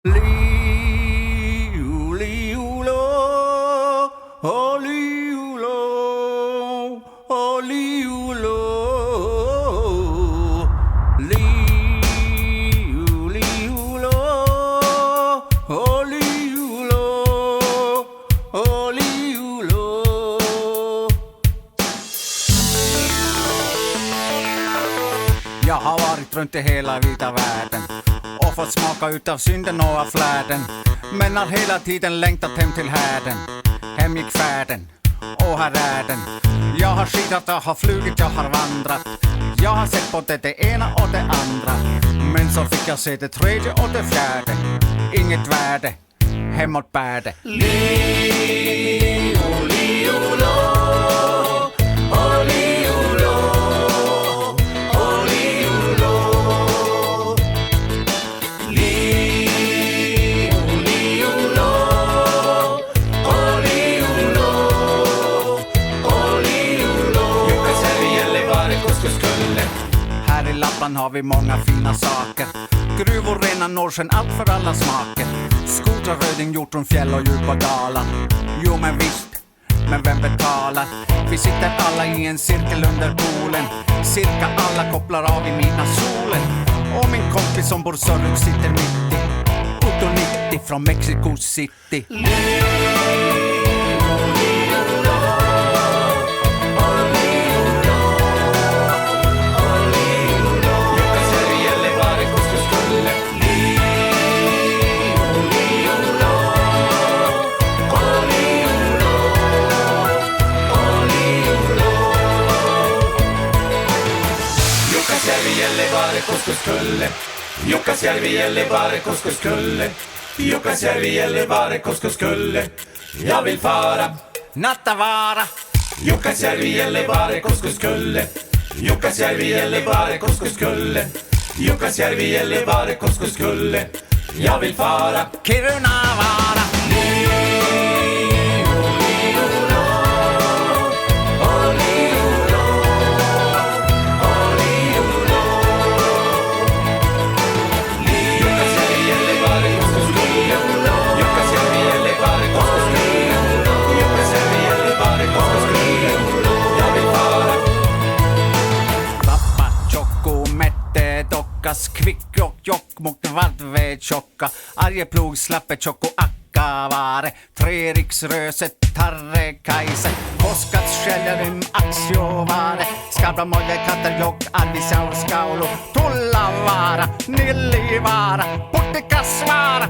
Liu, liulo, oh liulo, oh liulo. Liu, liulo, oh liulo, oh liulo. Jag har varit runt i hela vita världen och fått smaka utav synden och av fläden, men har hela tiden längtat hem till härden. Hem gick färden, och här är den. Jag har skidat, jag har flugit, jag har vandrat. Jag har sett både det ena och det andra, men så fick jag se det tredje och det fjärde. Inget värde, hemåt bär det. Liu, liulo, oh liulo, oh liulo. Liu, liulo, oh liulo, oh liulo. Jukkasjärvi, Gällivare, Koskenkulle. Här i Lappland har vi många fina saker. Gruvor, rena Norrsken, allt för alla smaker. Skotrar, röding, hjortron, fjäll och djupa dalar. Jo men visst, men vem betalar? Vi sitter alla i en cirkel under poolen. Cirka alla kopplar av i midnattssolen. Och min kompis som bor söderut sitter mitt i Otto 90 från Mexico City. Jukkasjärvi, Gällivare, Koskenkulle. Jukkasjärvi, Gällivare, Koskenkulle. Jag vill fara Nattavaara. Jukkasjärvi, Gällivare, Koskenkulle. Jukkasjärvi, Gällivare, Koskenkulle. Jukkasjärvi, Gällivare, Koskenkulle. Jag vill fara Kirunavaara. Kvikkjokk, Jokkmokk, Vadvetjokka, Arjeplog, Slappetjokk och Akkavaare, Treriksröset, Tarrekaise, Koskatskäljarym, Aksjovaare, Skabramoje, Katterjokk, Arvidsjaur, Skaulo, Tullavaara, Nillivaara, Putikasvaara,